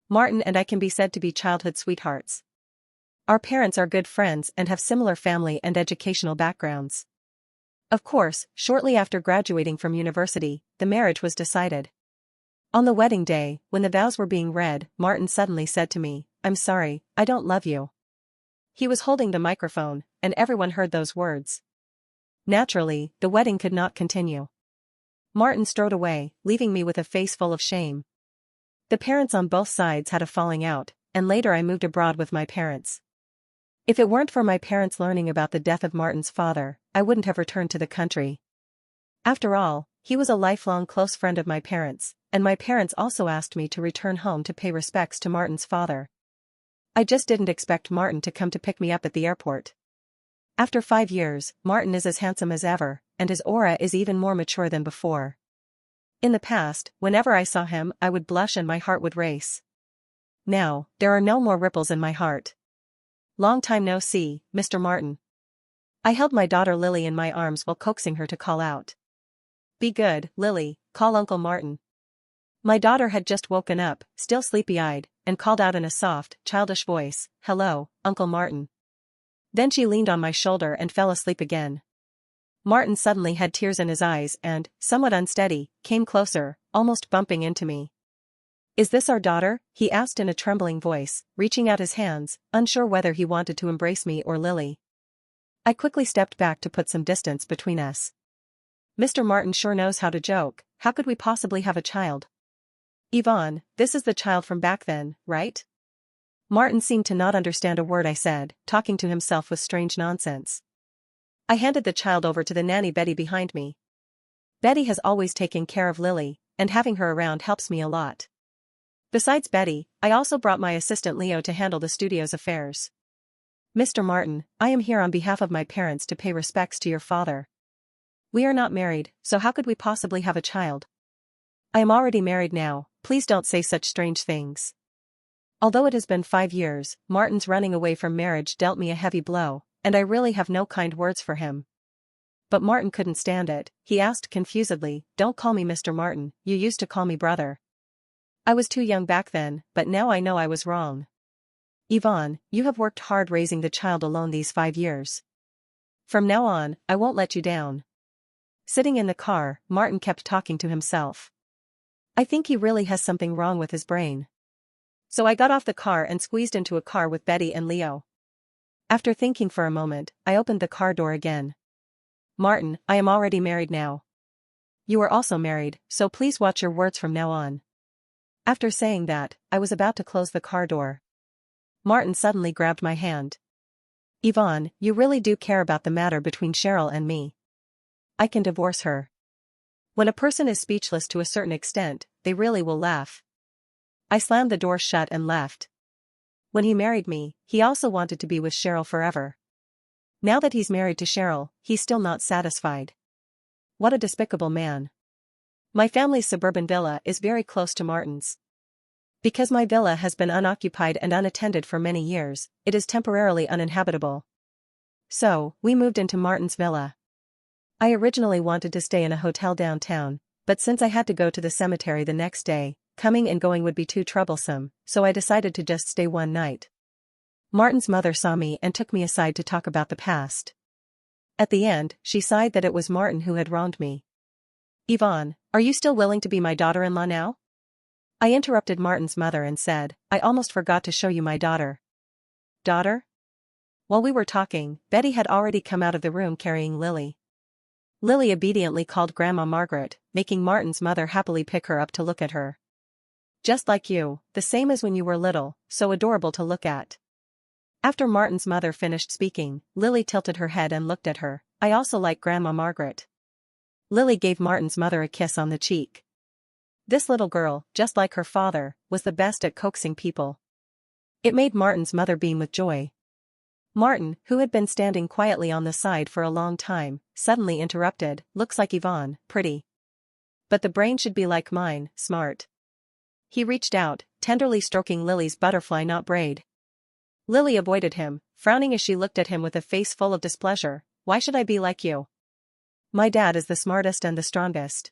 Martin and I can be said to be childhood sweethearts. Our parents are good friends and have similar family and educational backgrounds. Of course, shortly after graduating from university, the marriage was decided. On the wedding day, when the vows were being read, Martin suddenly said to me, "I'm sorry, I don't love you." He was holding the microphone, and everyone heard those words. Naturally, the wedding could not continue. Martin strode away, leaving me with a face full of shame. The parents on both sides had a falling out, and later I moved abroad with my parents. If it weren't for my parents learning about the death of Martin's father, I wouldn't have returned to the country. After all, he was a lifelong close friend of my parents, and my parents also asked me to return home to pay respects to Martin's father. I just didn't expect Martin to come to pick me up at the airport. After 5 years, Martin is as handsome as ever, and his aura is even more mature than before. In the past, whenever I saw him, I would blush and my heart would race. Now, there are no more ripples in my heart. Long time no see, Mr. Martin. I held my daughter Lily in my arms while coaxing her to call out. "Be good, Lily, call Uncle Martin." My daughter had just woken up, still sleepy-eyed, and called out in a soft, childish voice, "Hello, Uncle Martin." Then she leaned on my shoulder and fell asleep again. Martin suddenly had tears in his eyes and, somewhat unsteady, came closer, almost bumping into me. "Is this our daughter?" he asked in a trembling voice, reaching out his hands, unsure whether he wanted to embrace me or Lily. I quickly stepped back to put some distance between us. "Mr. Martin sure knows how to joke. How could we possibly have a child?" "Yvonne, this is the child from back then, right?" Martin seemed to not understand a word I said, talking to himself with strange nonsense. I handed the child over to the nanny Betty behind me. Betty has always taken care of Lily, and having her around helps me a lot. Besides Betty, I also brought my assistant Leo to handle the studio's affairs. "Mr. Martin, I am here on behalf of my parents to pay respects to your father. We are not married, so how could we possibly have a child? I am already married now, please don't say such strange things." Although it has been 5 years, Martin's running away from marriage dealt me a heavy blow, and I really have no kind words for him. But Martin couldn't stand it. He asked confusedly, "Don't call me Mr. Martin, you used to call me brother." I was too young back then, but now I know I was wrong. "Yvonne, you have worked hard raising the child alone these 5 years. From now on, I won't let you down." Sitting in the car, Martin kept talking to himself. I think he really has something wrong with his brain. So I got off the car and squeezed into a car with Betty and Leo. After thinking for a moment, I opened the car door again. "Martin, I am already married now. You are also married, so please watch your words from now on." After saying that, I was about to close the car door. Martin suddenly grabbed my hand. "Yvonne, you really do care about the matter between Cheryl and me. I can divorce her." When a person is speechless to a certain extent, they really will laugh. I slammed the door shut and left. When he married me, he also wanted to be with Cheryl forever. Now that he's married to Cheryl, he's still not satisfied. What a despicable man. My family's suburban villa is very close to Martin's. Because my villa has been unoccupied and unattended for many years, it is temporarily uninhabitable. So, we moved into Martin's villa. I originally wanted to stay in a hotel downtown, but since I had to go to the cemetery the next day, coming and going would be too troublesome, so I decided to just stay one night. Martin's mother saw me and took me aside to talk about the past. At the end, she sighed that it was Martin who had wronged me. "Yvonne, are you still willing to be my daughter-in-law now?" I interrupted Martin's mother and said, "I almost forgot to show you my daughter." "Daughter?" While we were talking, Betty had already come out of the room carrying Lily. Lily obediently called Grandma Margaret, making Martin's mother happily pick her up to look at her. "Just like you, the same as when you were little, so adorable to look at." After Martin's mother finished speaking, Lily tilted her head and looked at her. "I also like Grandma Margaret." Lily gave Martin's mother a kiss on the cheek. This little girl, just like her father, was the best at coaxing people. It made Martin's mother beam with joy. Martin, who had been standing quietly on the side for a long time, suddenly interrupted, "Looks like Yvonne, pretty. But the brain should be like mine, smart." He reached out, tenderly stroking Lily's butterfly knot braid. Lily avoided him, frowning as she looked at him with a face full of displeasure. "Why should I be like you? My dad is the smartest and the strongest."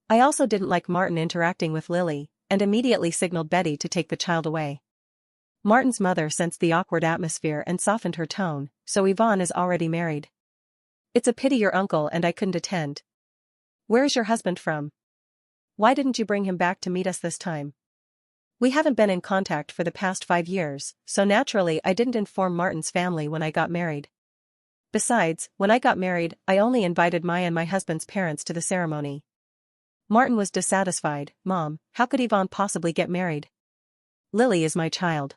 I also didn't like Martin interacting with Lily, and immediately signaled Betty to take the child away. Martin's mother sensed the awkward atmosphere and softened her tone, so Yvonne is already married. It's a pity your uncle and I couldn't attend. Where is your husband from? Why didn't you bring him back to meet us this time? We haven't been in contact for the past 5 years, so naturally I didn't inform Martin's family when I got married. Besides, when I got married, I only invited my and my husband's parents to the ceremony. Martin was dissatisfied. Mom, how could Yvonne possibly get married? Lily is my child.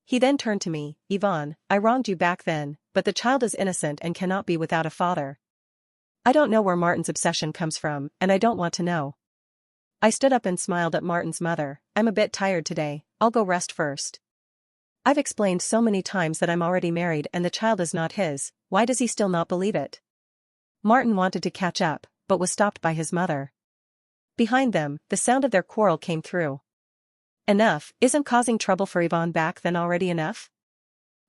He then turned to me. Yvonne, I wronged you back then, but the child is innocent and cannot be without a father. I don't know where Martin's obsession comes from, and I don't want to know. I stood up and smiled at Martin's mother. I'm a bit tired today, I'll go rest first. I've explained so many times that I'm already married and the child is not his, why does he still not believe it? Martin wanted to catch up, but was stopped by his mother. Behind them, the sound of their quarrel came through. Enough, isn't causing trouble for Yvonne back then already enough?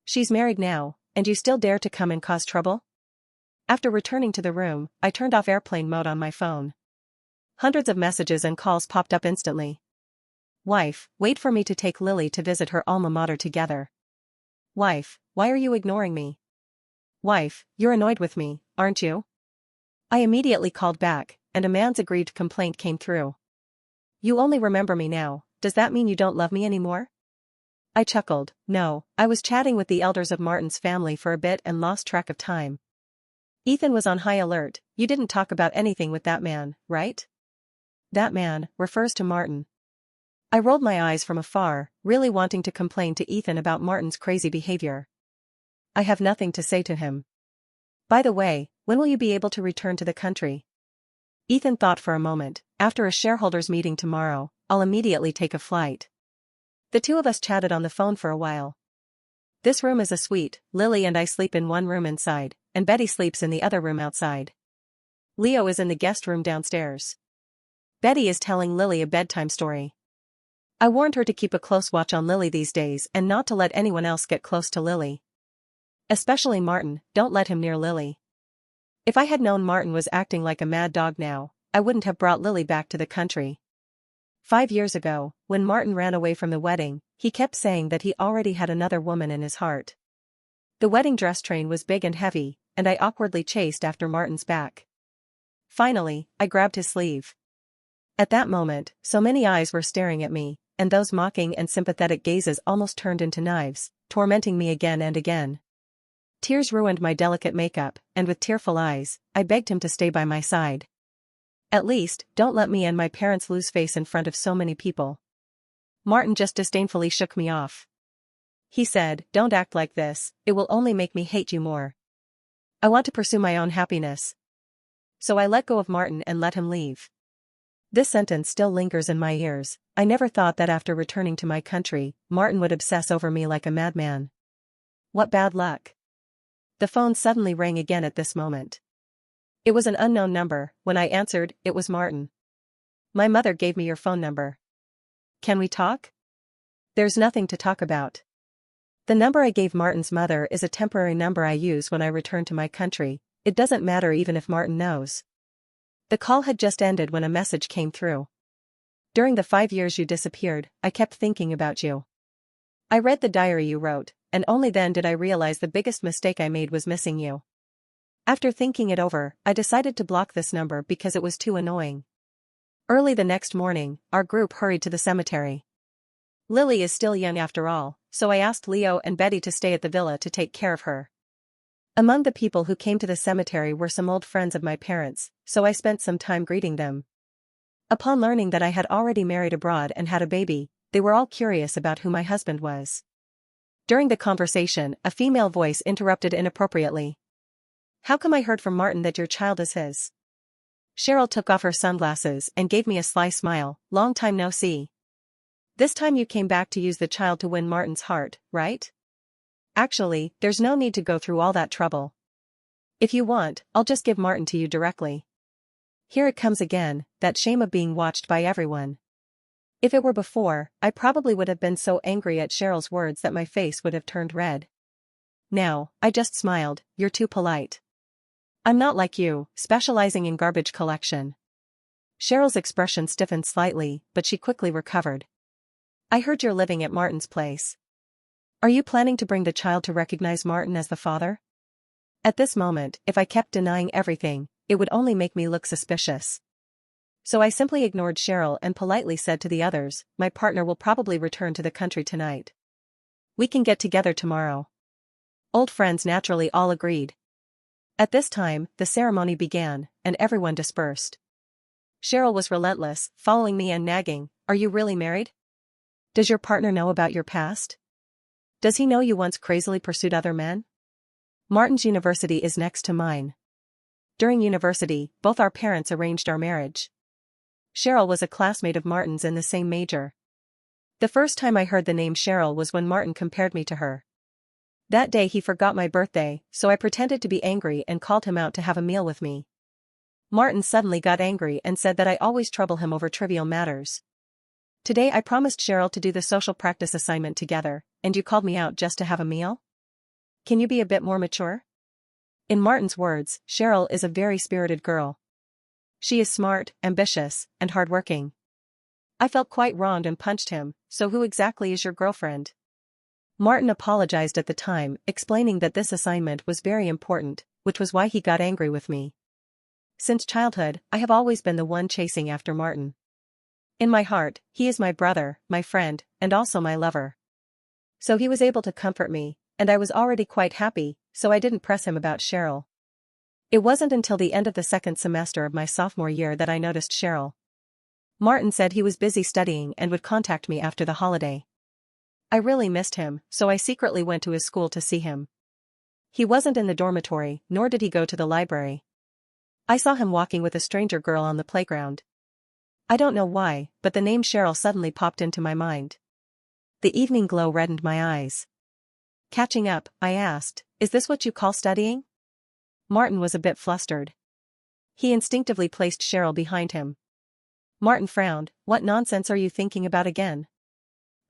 She's married now, and you still dare to come and cause trouble? After returning to the room, I turned off airplane mode on my phone. Hundreds of messages and calls popped up instantly. Wife, wait for me to take Lily to visit her alma mater together. Wife, why are you ignoring me? Wife, you're annoyed with me, aren't you? I immediately called back, and a man's aggrieved complaint came through. You only remember me now, does that mean you don't love me anymore? I chuckled. No, I was chatting with the elders of Martin's family for a bit and lost track of time. Ethan was on high alert. You didn't talk about anything with that man, right? That man refers to Martin. I rolled my eyes from afar, really wanting to complain to Ethan about Martin's crazy behavior. I have nothing to say to him. By the way, when will you be able to return to the country? Ethan thought for a moment. After a shareholders meeting tomorrow, I'll immediately take a flight. The two of us chatted on the phone for a while. This room is a suite. Lily and I sleep in one room inside, and Betty sleeps in the other room outside. Leo is in the guest room downstairs. Betty is telling Lily a bedtime story. I warned her to keep a close watch on Lily these days and not to let anyone else get close to Lily. Especially Martin, don't let him near Lily. If I had known Martin was acting like a mad dog now, I wouldn't have brought Lily back to the country. 5 years ago, when Martin ran away from the wedding, he kept saying that he already had another woman in his heart. The wedding dress train was big and heavy, and I awkwardly chased after Martin's back. Finally, I grabbed his sleeve. At that moment, so many eyes were staring at me, and those mocking and sympathetic gazes almost turned into knives, tormenting me again and again. Tears ruined my delicate makeup, and with tearful eyes, I begged him to stay by my side. At least, don't let me and my parents lose face in front of so many people. Martin just disdainfully shook me off. He said, don't act like this, it will only make me hate you more. I want to pursue my own happiness. So I let go of Martin and let him leave. This sentence still lingers in my ears. I never thought that after returning to my country, Martin would obsess over me like a madman. What bad luck. The phone suddenly rang again at this moment. It was an unknown number. When I answered, it was Martin. My mother gave me your phone number. Can we talk? There's nothing to talk about. The number I gave Martin's mother is a temporary number I use when I return to my country. It doesn't matter even if Martin knows. The call had just ended when a message came through. During the 5 years you disappeared, I kept thinking about you. I read the diary you wrote, and only then did I realize the biggest mistake I made was missing you. After thinking it over, I decided to block this number because it was too annoying. Early the next morning, our group hurried to the cemetery. Lily is still young after all, so I asked Leo and Betty to stay at the villa to take care of her. Among the people who came to the cemetery were some old friends of my parents, so I spent some time greeting them. Upon learning that I had already married abroad and had a baby, they were all curious about who my husband was. During the conversation, a female voice interrupted inappropriately. How come I heard from Martin that your child is his? Cheryl took off her sunglasses and gave me a sly smile. Long time no see. This time you came back to use the child to win Martin's heart, right? Actually, there's no need to go through all that trouble. If you want, I'll just give Martin to you directly. Here it comes again, that shame of being watched by everyone. If it were before, I probably would have been so angry at Cheryl's words that my face would have turned red. Now, I just smiled. You're too polite. I'm not like you, specializing in garbage collection. Cheryl's expression stiffened slightly, but she quickly recovered. I heard you're living at Martin's place. Are you planning to bring the child to recognize Martin as the father? At this moment, if I kept denying everything, it would only make me look suspicious. So I simply ignored Cheryl and politely said to the others, my partner will probably return to the country tonight. We can get together tomorrow. Old friends naturally all agreed. At this time, the ceremony began, and everyone dispersed. Cheryl was relentless, following me and nagging, are you really married? Does your partner know about your past? Does he know you once crazily pursued other men? Martin's university is next to mine. During university, both our parents arranged our marriage. Cheryl was a classmate of Martin's in the same major. The first time I heard the name Cheryl was when Martin compared me to her. That day he forgot my birthday, so I pretended to be angry and called him out to have a meal with me. Martin suddenly got angry and said that I always trouble him over trivial matters. Today I promised Cheryl to do the social practice assignment together, and you called me out just to have a meal? Can you be a bit more mature? In Martin's words, Cheryl is a very spirited girl. She is smart, ambitious, and hardworking. I felt quite wronged and punched him, so who exactly is your girlfriend? Martin apologized at the time, explaining that this assignment was very important, which was why he got angry with me. Since childhood, I have always been the one chasing after Martin. In my heart, he is my brother, my friend, and also my lover. So he was able to comfort me, and I was already quite happy, so I didn't press him about Cheryl. It wasn't until the end of the second semester of my sophomore year that I noticed Cheryl. Martin said he was busy studying and would contact me after the holiday. I really missed him, so I secretly went to his school to see him. He wasn't in the dormitory, nor did he go to the library. I saw him walking with a stranger girl on the playground. I don't know why, but the name Cheryl suddenly popped into my mind. The evening glow reddened my eyes. Catching up, I asked, is this what you call studying? Martin was a bit flustered. He instinctively placed Cheryl behind him. Martin frowned, what nonsense are you thinking about again?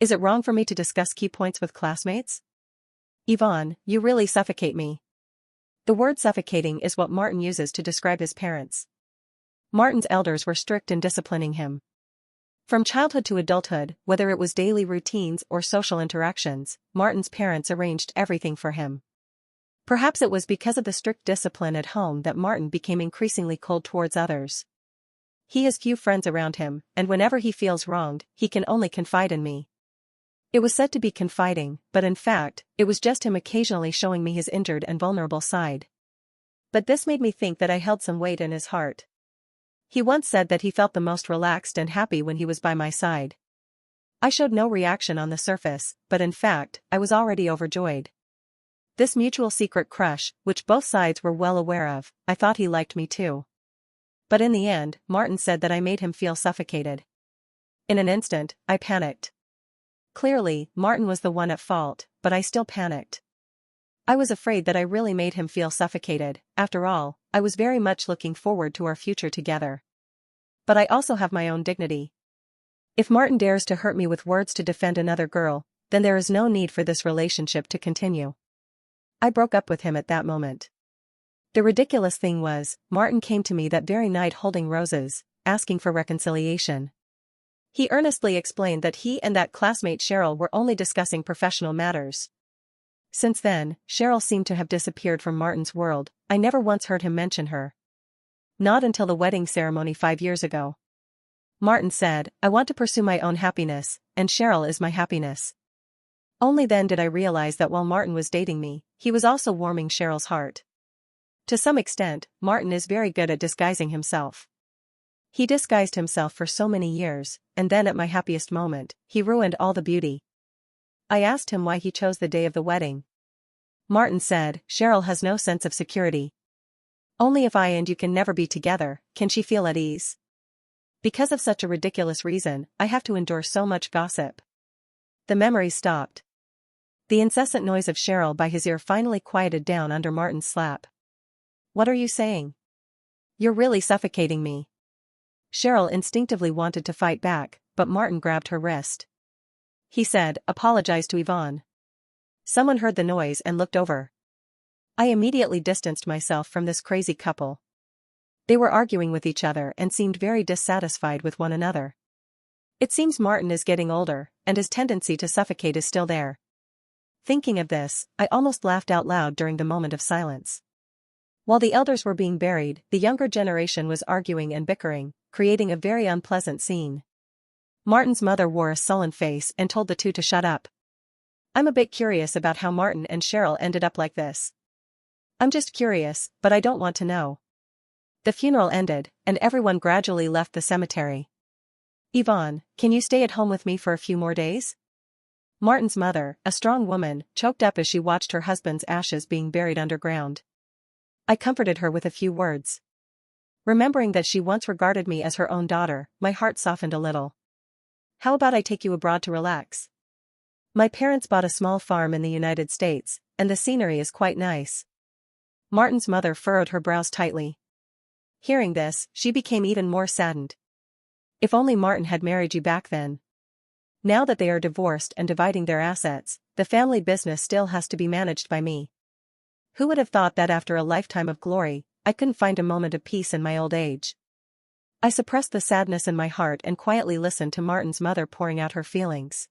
Is it wrong for me to discuss key points with classmates? Yvonne, you really suffocate me. The word suffocating is what Martin uses to describe his parents. Martin's elders were strict in disciplining him. From childhood to adulthood, whether it was daily routines or social interactions, Martin's parents arranged everything for him. Perhaps it was because of the strict discipline at home that Martin became increasingly cold towards others. He has few friends around him, and whenever he feels wronged, he can only confide in me. It was said to be confiding, but in fact, it was just him occasionally showing me his injured and vulnerable side. But this made me think that I held some weight in his heart. He once said that he felt the most relaxed and happy when he was by my side. I showed no reaction on the surface, but in fact, I was already overjoyed. This mutual secret crush, which both sides were well aware of, I thought he liked me too. But in the end, Martin said that I made him feel suffocated. In an instant, I panicked. Clearly, Martin was the one at fault, but I still panicked. I was afraid that I really made him feel suffocated. After all, I was very much looking forward to our future together. But I also have my own dignity. If Martin dares to hurt me with words to defend another girl, then there is no need for this relationship to continue. I broke up with him at that moment. The ridiculous thing was, Martin came to me that very night holding roses, asking for reconciliation. He earnestly explained that he and that classmate Cheryl were only discussing professional matters. Since then, Cheryl seemed to have disappeared from Martin's world. I never once heard him mention her. Not until the wedding ceremony 5 years ago. Martin said, I want to pursue my own happiness, and Cheryl is my happiness. Only then did I realize that while Martin was dating me, he was also warming Cheryl's heart. To some extent, Martin is very good at disguising himself. He disguised himself for so many years, and then at my happiest moment, he ruined all the beauty. I asked him why he chose the day of the wedding. Martin said, Cheryl has no sense of security. Only if I and you can never be together, can she feel at ease. Because of such a ridiculous reason, I have to endure so much gossip. The memory stopped. The incessant noise of Cheryl by his ear finally quieted down under Martin's slap. What are you saying? You're really suffocating me. Cheryl instinctively wanted to fight back, but Martin grabbed her wrist. He said, apologize to Yvonne. Someone heard the noise and looked over. I immediately distanced myself from this crazy couple. They were arguing with each other and seemed very dissatisfied with one another. It seems Martin is getting older, and his tendency to suffocate is still there. Thinking of this, I almost laughed out loud during the moment of silence. While the elders were being buried, the younger generation was arguing and bickering, creating a very unpleasant scene. Martin's mother wore a sullen face and told the two to shut up. I'm a bit curious about how Martin and Cheryl ended up like this. I'm just curious, but I don't want to know. The funeral ended, and everyone gradually left the cemetery. Yvonne, can you stay at home with me for a few more days? Martin's mother, a strong woman, choked up as she watched her husband's ashes being buried underground. I comforted her with a few words. Remembering that she once regarded me as her own daughter, my heart softened a little. How about I take you abroad to relax? My parents bought a small farm in the United States, and the scenery is quite nice. Martin's mother furrowed her brows tightly. Hearing this, she became even more saddened. If only Martin had married you back then. Now that they are divorced and dividing their assets, the family business still has to be managed by me. Who would have thought that after a lifetime of glory, I couldn't find a moment of peace in my old age? I suppressed the sadness in my heart and quietly listened to Martin's mother pouring out her feelings.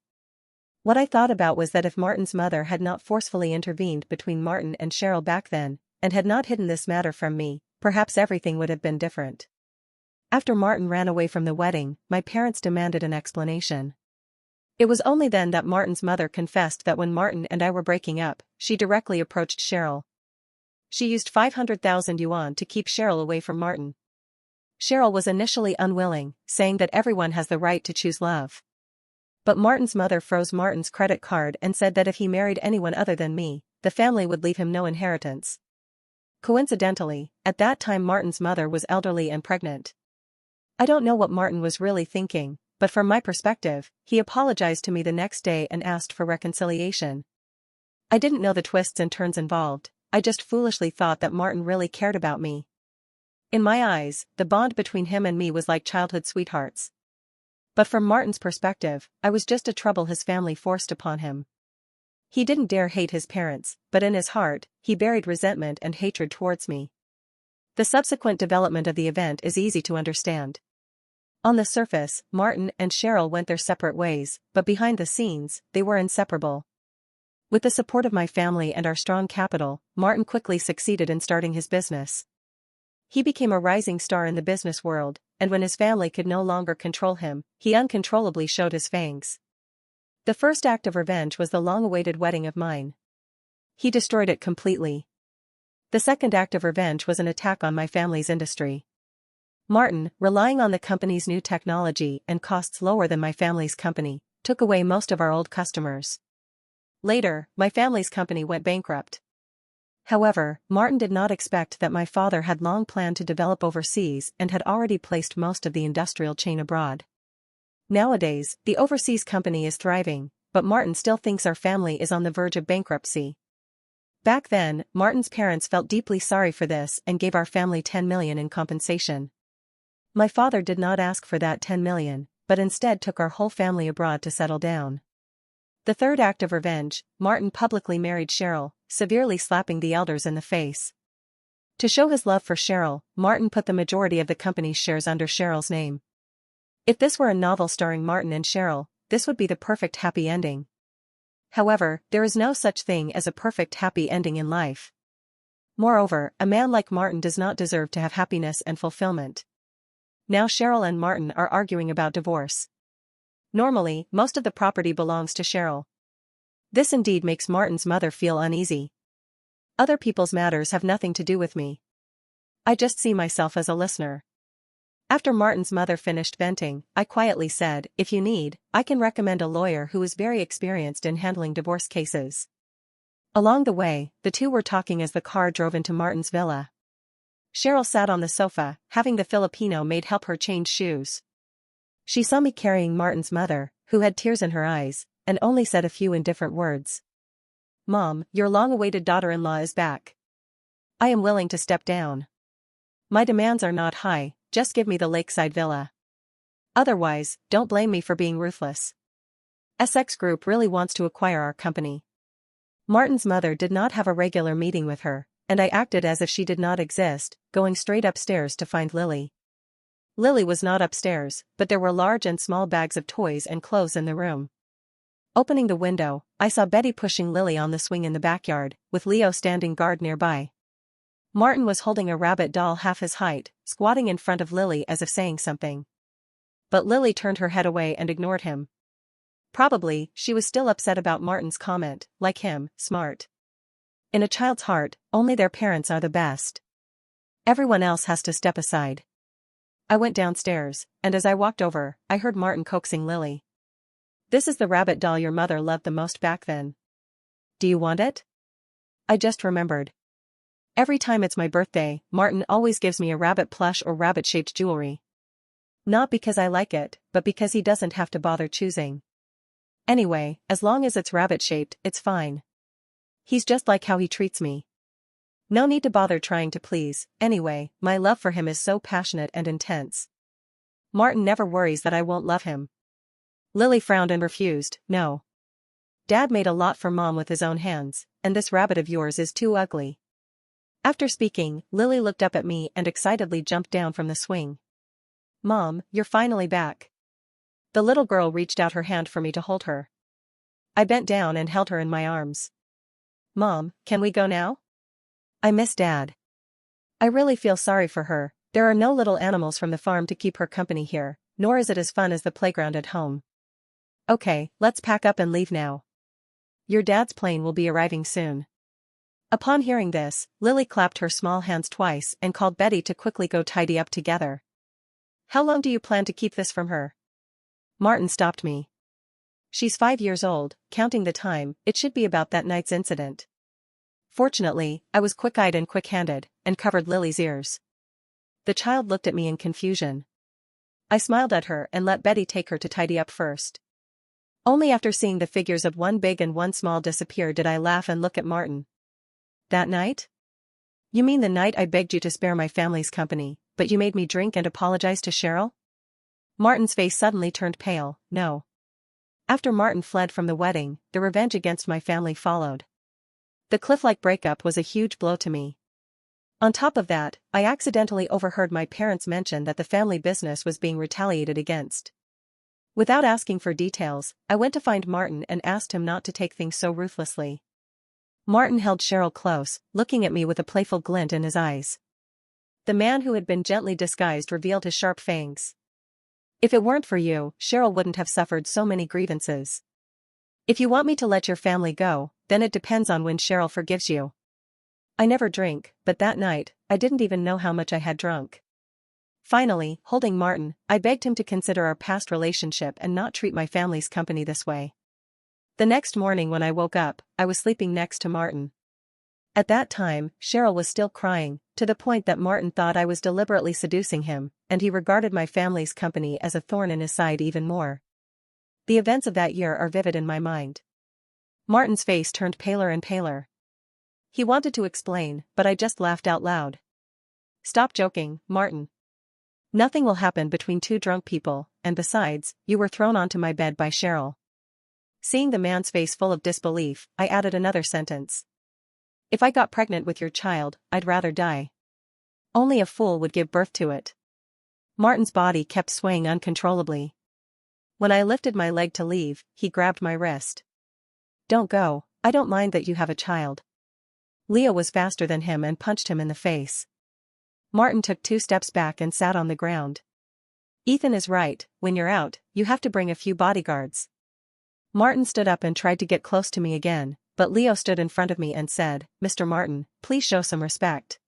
What I thought about was that if Martin's mother had not forcefully intervened between Martin and Cheryl back then, and had not hidden this matter from me, perhaps everything would have been different. After Martin ran away from the wedding, my parents demanded an explanation. It was only then that Martin's mother confessed that when Martin and I were breaking up, she directly approached Cheryl. She used 500,000 yuan to keep Cheryl away from Martin. Cheryl was initially unwilling, saying that everyone has the right to choose love. But Martin's mother froze Martin's credit card and said that if he married anyone other than me, the family would leave him no inheritance. Coincidentally, at that time Martin's mother was elderly and pregnant. I don't know what Martin was really thinking, but from my perspective, he apologized to me the next day and asked for reconciliation. I didn't know the twists and turns involved, I just foolishly thought that Martin really cared about me. In my eyes, the bond between him and me was like childhood sweethearts. But from Martin's perspective, I was just a trouble his family forced upon him. He didn't dare hate his parents, but in his heart, he buried resentment and hatred towards me. The subsequent development of the event is easy to understand. On the surface, Martin and Cheryl went their separate ways, but behind the scenes, they were inseparable. With the support of my family and our strong capital, Martin quickly succeeded in starting his business. He became a rising star in the business world, and when his family could no longer control him, he uncontrollably showed his fangs. The first act of revenge was the long-awaited wedding of mine. He destroyed it completely. The second act of revenge was an attack on my family's industry. Martin, relying on the company's new technology and costs lower than my family's company, took away most of our old customers. Later, my family's company went bankrupt. However, Martin did not expect that my father had long planned to develop overseas and had already placed most of the industrial chain abroad. Nowadays, the overseas company is thriving, but Martin still thinks our family is on the verge of bankruptcy. Back then, Martin's parents felt deeply sorry for this and gave our family 10 million in compensation. My father did not ask for that 10 million, but instead took our whole family abroad to settle down. The third act of revenge, Martin publicly married Cheryl, severely slapping the elders in the face. To show his love for Cheryl, Martin put the majority of the company's shares under Cheryl's name. If this were a novel starring Martin and Cheryl, this would be the perfect happy ending. However, there is no such thing as a perfect happy ending in life. Moreover, a man like Martin does not deserve to have happiness and fulfillment. Now Cheryl and Martin are arguing about divorce. Normally, most of the property belongs to Cheryl. This indeed makes Martin's mother feel uneasy. Other people's matters have nothing to do with me. I just see myself as a listener. After Martin's mother finished venting, I quietly said, if you need, I can recommend a lawyer who is very experienced in handling divorce cases. Along the way, the two were talking as the car drove into Martin's villa. Cheryl sat on the sofa, having the Filipino maid help her change shoes. She saw me carrying Martin's mother, who had tears in her eyes, and only said a few indifferent words. Mom, your long-awaited daughter-in-law is back. I am willing to step down. My demands are not high, just give me the lakeside villa. Otherwise, don't blame me for being ruthless. SX Group really wants to acquire our company. Martin's mother did not have a regular meeting with her, and I acted as if she did not exist, going straight upstairs to find Lily. Lily was not upstairs, but there were large and small bags of toys and clothes in the room. Opening the window, I saw Betty pushing Lily on the swing in the backyard, with Leo standing guard nearby. Martin was holding a rabbit doll half his height, squatting in front of Lily as if saying something. But Lily turned her head away and ignored him. Probably, she was still upset about Martin's comment, like him, smart. In a child's heart, only their parents are the best. Everyone else has to step aside. I went downstairs, and as I walked over, I heard Martin coaxing Lily. "This is the rabbit doll your mother loved the most back then. Do you want it?" I just remembered. Every time it's my birthday, Martin always gives me a rabbit plush or rabbit-shaped jewelry. Not because I like it, but because he doesn't have to bother choosing. Anyway, as long as it's rabbit-shaped, it's fine. He's just like how he treats me. No need to bother trying to please. Anyway, my love for him is so passionate and intense. Martin never worries that I won't love him. Lily frowned and refused. "No. Dad made a lot for Mom with his own hands, and this rabbit of yours is too ugly." After speaking, Lily looked up at me and excitedly jumped down from the swing. "Mom, you're finally back." The little girl reached out her hand for me to hold her. I bent down and held her in my arms. "Mom, can we go now? I miss Dad." I really feel sorry for her. There are no little animals from the farm to keep her company here, nor is it as fun as the playground at home. "Okay, let's pack up and leave now. Your dad's plane will be arriving soon." Upon hearing this, Lily clapped her small hands twice and called Betty to quickly go tidy up together. "How long do you plan to keep this from her?" Martin stopped me. "She's 5 years old, counting the time, it should be about that night's incident." Fortunately, I was quick-eyed and quick-handed, and covered Lily's ears. The child looked at me in confusion. I smiled at her and let Betty take her to tidy up first. Only after seeing the figures of one big and one small disappear did I laugh and look at Martin. "That night? You mean the night I begged you to spare my family's company, but you made me drink and apologize to Cheryl?" Martin's face suddenly turned pale. "No. After Martin fled from the wedding, the revenge against my family followed. The cliff-like breakup was a huge blow to me. On top of that, I accidentally overheard my parents mention that the family business was being retaliated against. Without asking for details, I went to find Martin and asked him not to take things so ruthlessly." Martin held Cheryl close, looking at me with a playful glint in his eyes. The man who had been gently disguised revealed his sharp fangs. "If it weren't for you, Cheryl wouldn't have suffered so many grievances. If you want me to let your family go, then it depends on when Cheryl forgives you. I never drink, but that night, I didn't even know how much I had drunk." Finally, holding Martin, I begged him to consider our past relationship and not treat my family's company this way. The next morning when I woke up, I was sleeping next to Martin. At that time, Cheryl was still crying, to the point that Martin thought I was deliberately seducing him, and he regarded my family's company as a thorn in his side even more. The events of that year are vivid in my mind. Martin's face turned paler and paler. He wanted to explain, but I just laughed out loud. "Stop joking, Martin. Nothing will happen between two drunk people, and besides, you were thrown onto my bed by Cheryl." Seeing the man's face full of disbelief, I added another sentence. "If I got pregnant with your child, I'd rather die. Only a fool would give birth to it." Martin's body kept swaying uncontrollably. When I lifted my leg to leave, he grabbed my wrist. "Don't go, I don't mind that you have a child." Leo was faster than him and punched him in the face. Martin took 2 steps back and sat on the ground. "Ethan is right, when you're out, you have to bring a few bodyguards." Martin stood up and tried to get close to me again, but Leo stood in front of me and said, "Mr. Martin, please show some respect.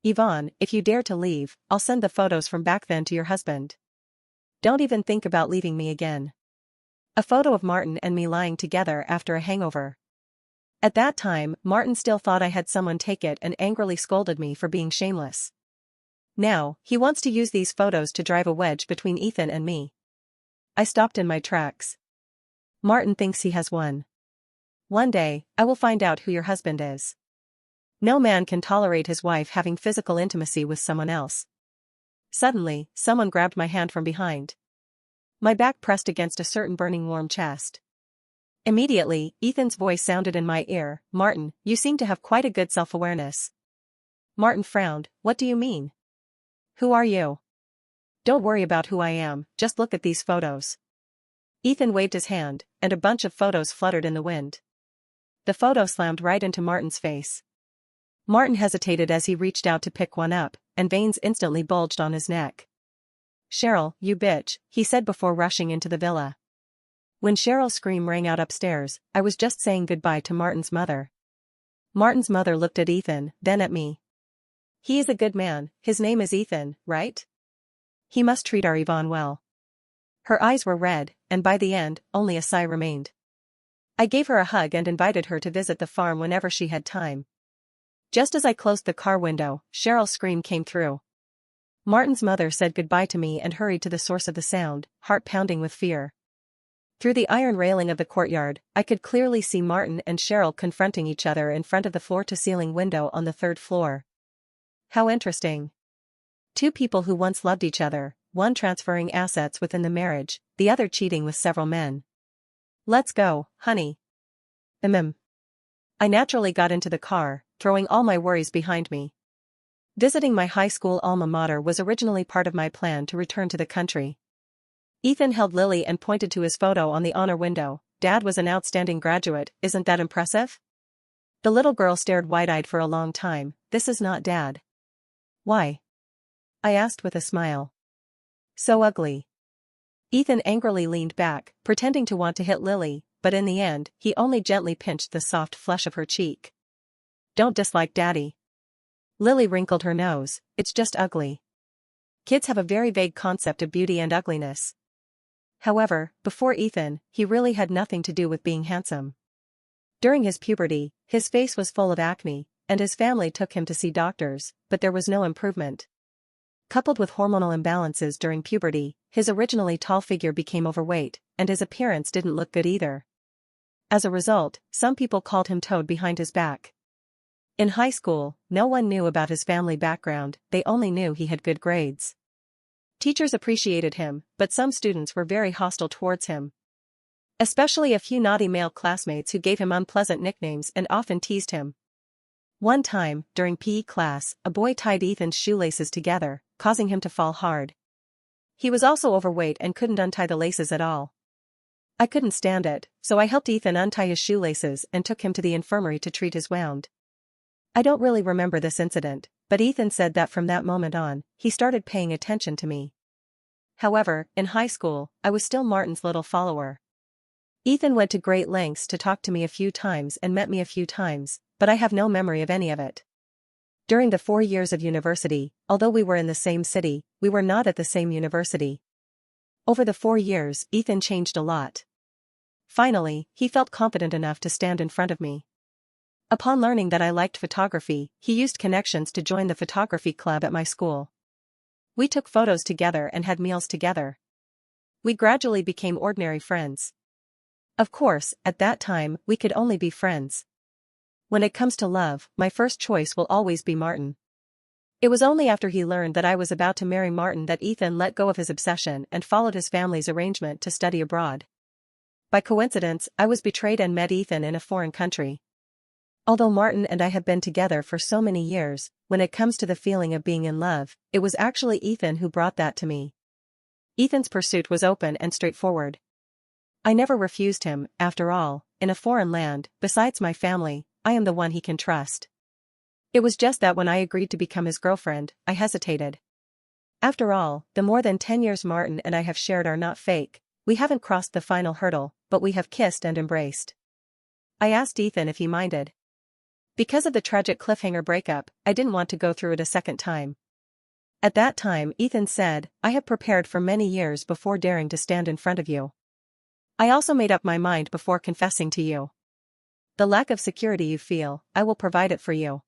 Yvonne, if you dare to leave, I'll send the photos from back then to your husband. Don't even think about leaving me again." A photo of Martin and me lying together after a hangover. At that time, Martin still thought I had someone take it and angrily scolded me for being shameless. Now, he wants to use these photos to drive a wedge between Ethan and me. I stopped in my tracks. Martin thinks he has won. One day, I will find out who your husband is. No man can tolerate his wife having physical intimacy with someone else. Suddenly, someone grabbed my hand from behind. My back pressed against a certain burning warm chest. Immediately, Ethan's voice sounded in my ear, "Martin, you seem to have quite a good self-awareness. Martin frowned. What do you mean? Who are you? Don't worry about who I am, just look at these photos. Ethan waved his hand, and a bunch of photos fluttered in the wind. The photo slammed right into Martin's face. Martin hesitated as he reached out to pick one up, and veins instantly bulged on his neck. Cheryl, you bitch, he said before rushing into the villa. When Cheryl's scream rang out upstairs, I was just saying goodbye to Martin's mother. Martin's mother looked at Ethan, then at me. He is a good man, his name is Ethan, right? He must treat our Yvonne well. Her eyes were red, and by the end, only a sigh remained. I gave her a hug and invited her to visit the farm whenever she had time. Just as I closed the car window, Cheryl's scream came through. Martin's mother said goodbye to me and hurried to the source of the sound, heart pounding with fear. Through the iron railing of the courtyard, I could clearly see Martin and Cheryl confronting each other in front of the floor-to-ceiling window on the third floor. How interesting. Two people who once loved each other, one transferring assets within the marriage, the other cheating with several men. Let's go, honey. I naturally got into the car, throwing all my worries behind me. Visiting my high school alma mater was originally part of my plan to return to the country. Ethan held Lily and pointed to his photo on the honor window. Dad was an outstanding graduate, isn't that impressive? The little girl stared wide-eyed for a long time. This is not Dad. Why? I asked with a smile. So ugly. Ethan angrily leaned back, pretending to want to hit Lily, but in the end, he only gently pinched the soft flesh of her cheek. Don't dislike Daddy. Lily wrinkled her nose. It's just ugly. Kids have a very vague concept of beauty and ugliness. However, before Ethan, he really had nothing to do with being handsome. During his puberty, his face was full of acne, and his family took him to see doctors, but there was no improvement. Coupled with hormonal imbalances during puberty, his originally tall figure became overweight, and his appearance didn't look good either. As a result, some people called him Toad behind his back. In high school, no one knew about his family background, they only knew he had good grades. Teachers appreciated him, but some students were very hostile towards him. Especially a few naughty male classmates who gave him unpleasant nicknames and often teased him. One time, during PE class, a boy tied Ethan's shoelaces together, causing him to fall hard. He was also overweight and couldn't untie the laces at all. I couldn't stand it, so I helped Ethan untie his shoelaces and took him to the infirmary to treat his wound. I don't really remember this incident, but Ethan said that from that moment on, he started paying attention to me. However, in high school, I was still Martin's little follower. Ethan went to great lengths to talk to me a few times and met me a few times, but I have no memory of any of it. During the 4 years of university, although we were in the same city, we were not at the same university. Over the 4 years, Ethan changed a lot. Finally, he felt confident enough to stand in front of me. Upon learning that I liked photography, he used connections to join the photography club at my school. We took photos together and had meals together. We gradually became ordinary friends. Of course, at that time, we could only be friends. When it comes to love, my first choice will always be Martin. It was only after he learned that I was about to marry Martin that Ethan let go of his obsession and followed his family's arrangement to study abroad. By coincidence, I was betrayed and met Ethan in a foreign country. Although Martin and I have been together for so many years, when it comes to the feeling of being in love, it was actually Ethan who brought that to me. Ethan's pursuit was open and straightforward. I never refused him. After all, in a foreign land, besides my family, I am the one he can trust. It was just that when I agreed to become his girlfriend, I hesitated. After all, the more than 10 years Martin and I have shared are not fake. We haven't crossed the final hurdle, but we have kissed and embraced. I asked Ethan if he minded. Because of the tragic cliffhanger breakup, I didn't want to go through it a second time. At that time, Ethan said, I have prepared for many years before daring to stand in front of you. I also made up my mind before confessing to you. The lack of security you feel, I will provide it for you.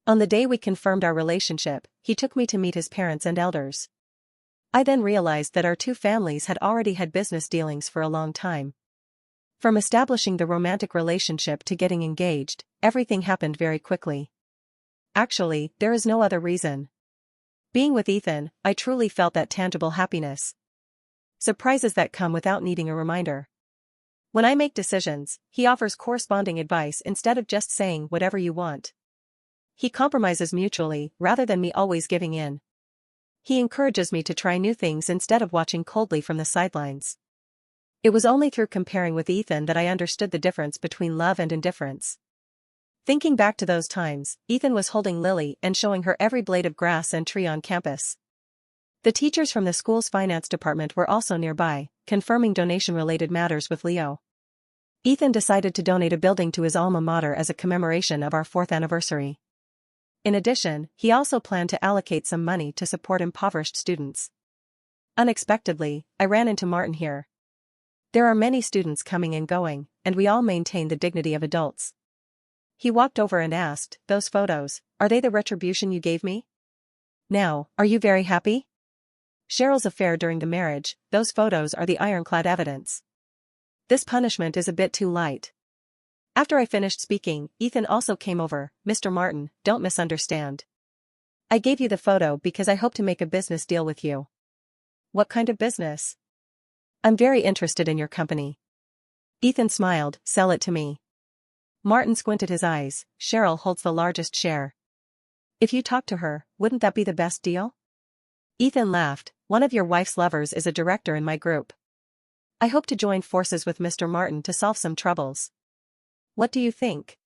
On the day we confirmed our relationship, he took me to meet his parents and elders. I then realized that our two families had already had business dealings for a long time. From establishing the romantic relationship to getting engaged, everything happened very quickly. Actually, there is no other reason. Being with Ethan, I truly felt that tangible happiness. Surprises that come without needing a reminder. When I make decisions, he offers corresponding advice instead of just saying whatever you want. He compromises mutually, rather than me always giving in. He encourages me to try new things instead of watching coldly from the sidelines. It was only through comparing with Ethan that I understood the difference between love and indifference. Thinking back to those times, Ethan was holding Lily and showing her every blade of grass and tree on campus. The teachers from the school's finance department were also nearby, confirming donation-related matters with Leo. Ethan decided to donate a building to his alma mater as a commemoration of our 4th anniversary. In addition, he also planned to allocate some money to support impoverished students. Unexpectedly, I ran into Martin here. There are many students coming and going, and we all maintain the dignity of adults. He walked over and asked, "Those photos, are they the retribution you gave me? Now, are you very happy?" Cheryl's affair during the marriage, those photos are the ironclad evidence. This punishment is a bit too light. After I finished speaking, Ethan also came over. "Mr. Martin, don't misunderstand. I gave you the photo because I hope to make a business deal with you." "What kind of business?" "I'm very interested in your company." Ethan smiled. "Sell it to me." Martin squinted his eyes. "Cheryl holds the largest share. If you talk to her, wouldn't that be the best deal?" Ethan laughed. "One of your wife's lovers is a director in my group. I hope to join forces with Mr. Martin to solve some troubles. What do you think?"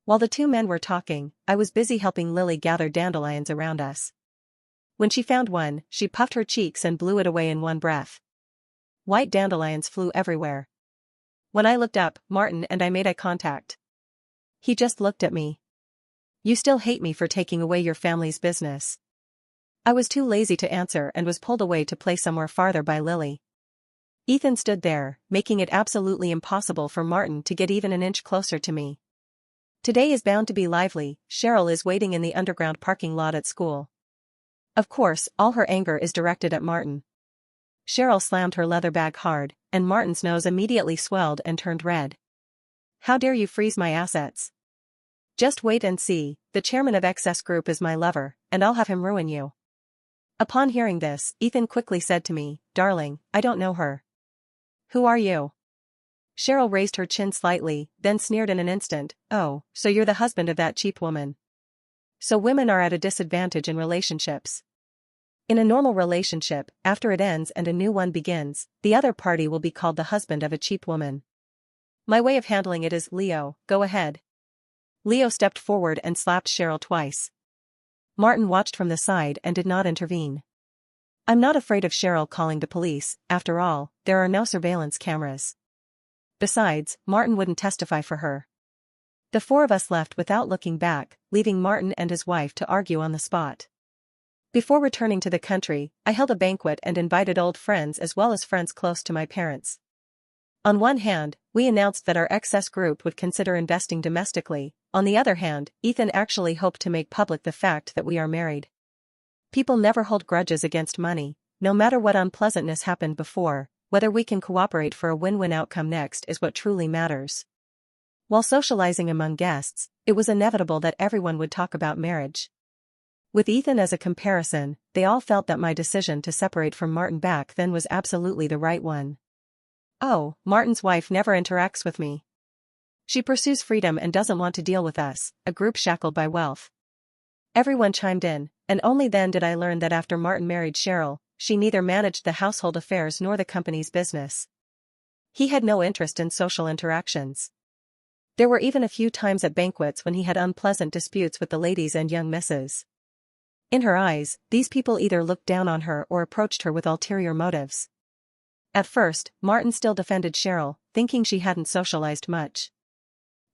While the two men were talking, I was busy helping Lily gather dandelions around us. When she found one, she puffed her cheeks and blew it away in one breath. White dandelions flew everywhere. When I looked up, Martin and I made eye contact. He just looked at me. "You still hate me for taking away your family's business?" I was too lazy to answer and was pulled away to play somewhere farther by Lily. Ethan stood there, making it absolutely impossible for Martin to get even an inch closer to me. Today is bound to be lively. Cheryl is waiting in the underground parking lot at school. Of course, all her anger is directed at Martin. Cheryl slammed her leather bag hard, and Martin's nose immediately swelled and turned red. "How dare you freeze my assets? Just wait and see, the chairman of XS Group is my lover, and I'll have him ruin you." Upon hearing this, Ethan quickly said to me, "Darling, I don't know her." "Who are you?" Cheryl raised her chin slightly, then sneered in an instant. "Oh, so you're the husband of that cheap woman. So women are at a disadvantage in relationships. In a normal relationship, after it ends and a new one begins, the other party will be called the husband of a cheap woman. My way of handling it is, Leo, go ahead." Leo stepped forward and slapped Cheryl twice. Martin watched from the side and did not intervene. I'm not afraid of Cheryl calling the police. After all, there are no surveillance cameras. Besides, Martin wouldn't testify for her. The four of us left without looking back, leaving Martin and his wife to argue on the spot. Before returning to the country, I held a banquet and invited old friends as well as friends close to my parents. On one hand, we announced that our XS Group would consider investing domestically. On the other hand, Ethan actually hoped to make public the fact that we are married. People never hold grudges against money, no matter what unpleasantness happened before. Whether we can cooperate for a win-win outcome next is what truly matters. While socializing among guests, it was inevitable that everyone would talk about marriage. With Ethan as a comparison, they all felt that my decision to separate from Martin back then was absolutely the right one. "Oh, Martin's wife never interacts with me. She pursues freedom and doesn't want to deal with us, a group shackled by wealth." Everyone chimed in, and only then did I learn that after Martin married Cheryl, she neither managed the household affairs nor the company's business. He had no interest in social interactions. There were even a few times at banquets when he had unpleasant disputes with the ladies and young misses. In her eyes, these people either looked down on her or approached her with ulterior motives. At first, Martin still defended Cheryl, thinking she hadn't socialized much.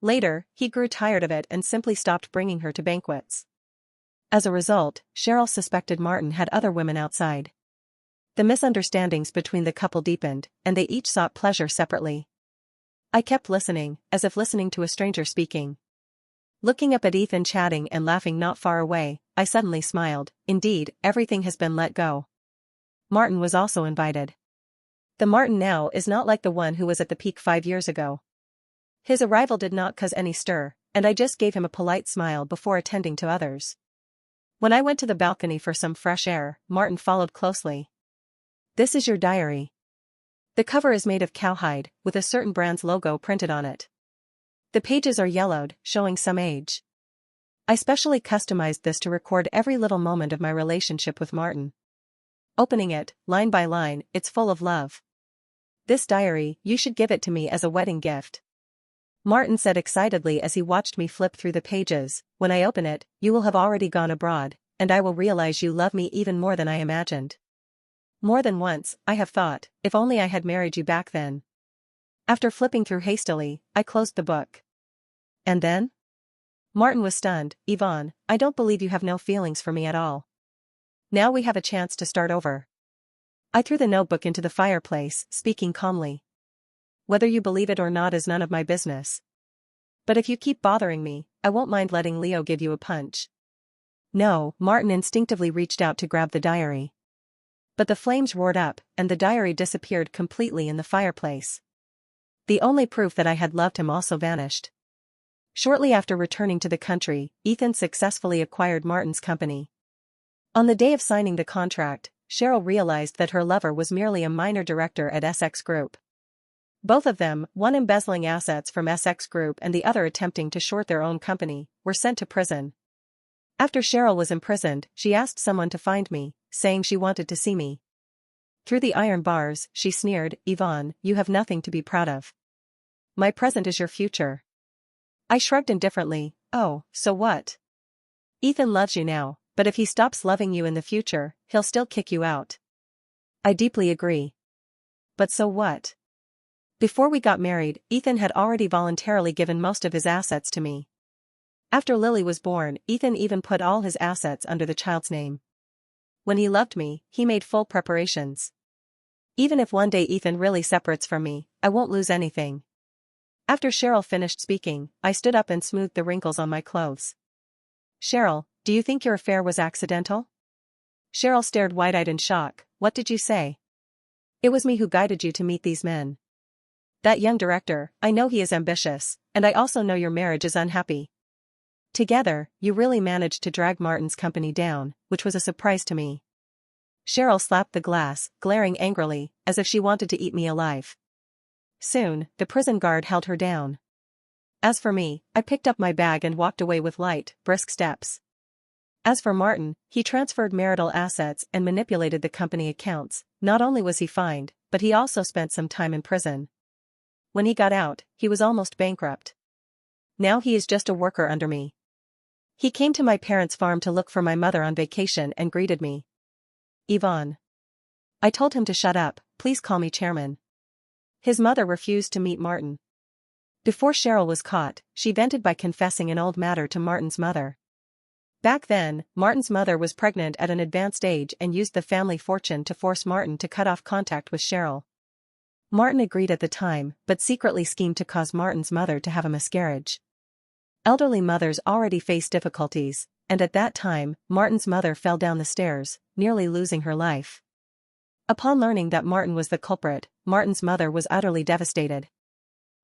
Later, he grew tired of it and simply stopped bringing her to banquets. As a result, Cheryl suspected Martin had other women outside. The misunderstandings between the couple deepened, and they each sought pleasure separately. I kept listening, as if listening to a stranger speaking. Looking up at Ethan chatting and laughing not far away, I suddenly smiled. Indeed, everything has been let go. Martin was also invited. The Martin now is not like the one who was at the peak 5 years ago. His arrival did not cause any stir, and I just gave him a polite smile before attending to others. When I went to the balcony for some fresh air, Martin followed closely. "This is your diary. The cover is made of cowhide, with a certain brand's logo printed on it. The pages are yellowed, showing some age. I specially customized this to record every little moment of my relationship with Martin. Opening it, line by line, it's full of love. This diary, you should give it to me as a wedding gift. Martin said excitedly as he watched me flip through the pages. When I open it, you will have already gone abroad, and I will realize you love me even more than I imagined. More than once, I have thought, if only I had married you back then. After flipping through hastily, I closed the book. And then? Martin was stunned. Yvonne, I don't believe you have no feelings for me at all. Now we have a chance to start over. I threw the notebook into the fireplace, speaking calmly. Whether you believe it or not is none of my business. But if you keep bothering me, I won't mind letting Leo give you a punch. No, Martin instinctively reached out to grab the diary. But the flames roared up, and the diary disappeared completely in the fireplace. The only proof that I had loved him also vanished. Shortly after returning to the country, Ethan successfully acquired Martin's company. On the day of signing the contract, Cheryl realized that her lover was merely a minor director at SX Group. Both of them, one embezzling assets from SX Group and the other attempting to short their own company, were sent to prison. After Cheryl was imprisoned, she asked someone to find me, saying she wanted to see me. Through the iron bars, she sneered, Yvonne, you have nothing to be proud of. My present is your future. I shrugged indifferently. Oh, so what? Ethan loves you now, but if he stops loving you in the future, he'll still kick you out. I deeply agree. But so what? Before we got married, Ethan had already voluntarily given most of his assets to me. After Lily was born, Ethan even put all his assets under the child's name. When he loved me, he made full preparations. Even if one day Ethan really separates from me, I won't lose anything. After Cheryl finished speaking, I stood up and smoothed the wrinkles on my clothes. Cheryl, do you think your affair was accidental? Cheryl stared wide-eyed in shock. What did you say? It was me who guided you to meet these men. That young director, I know he is ambitious, and I also know your marriage is unhappy. Together, you really managed to drag Martin's company down, which was a surprise to me. Cheryl slapped the glass, glaring angrily, as if she wanted to eat me alive. Soon, the prison guard held her down. As for me, I picked up my bag and walked away with light, brisk steps. As for Martin, he transferred marital assets and manipulated the company accounts. Not only was he fined, but he also spent some time in prison. When he got out, he was almost bankrupt. Now he is just a worker under me. He came to my parents' farm to look for my mother on vacation and greeted me. Yvonne. I told him to shut up, please call me chairman. His mother refused to meet Martin. Before Cheryl was caught, she vented by confessing an old matter to Martin's mother. Back then, Martin's mother was pregnant at an advanced age and used the family fortune to force Martin to cut off contact with Cheryl. Martin agreed at the time, but secretly schemed to cause Martin's mother to have a miscarriage. Elderly mothers already face difficulties, and at that time, Martin's mother fell down the stairs, nearly losing her life. Upon learning that Martin was the culprit, Martin's mother was utterly devastated.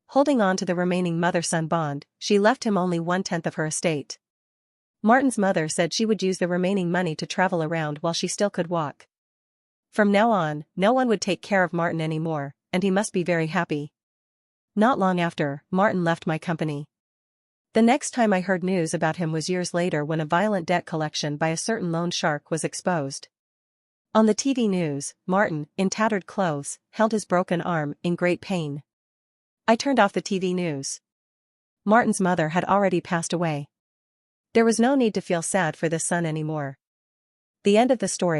Holding on to the remaining mother-son bond, she left him only 1/10 of her estate. Martin's mother said she would use the remaining money to travel around while she still could walk. From now on, no one would take care of Martin anymore, and he must be very happy. Not long after, Martin left my company. The next time I heard news about him was years later when a violent debt collection by a certain loan shark was exposed. On the TV news, Martin, in tattered clothes, held his broken arm, in great pain. I turned off the TV news. Martin's mother had already passed away. There was no need to feel sad for this son anymore. The end of the story.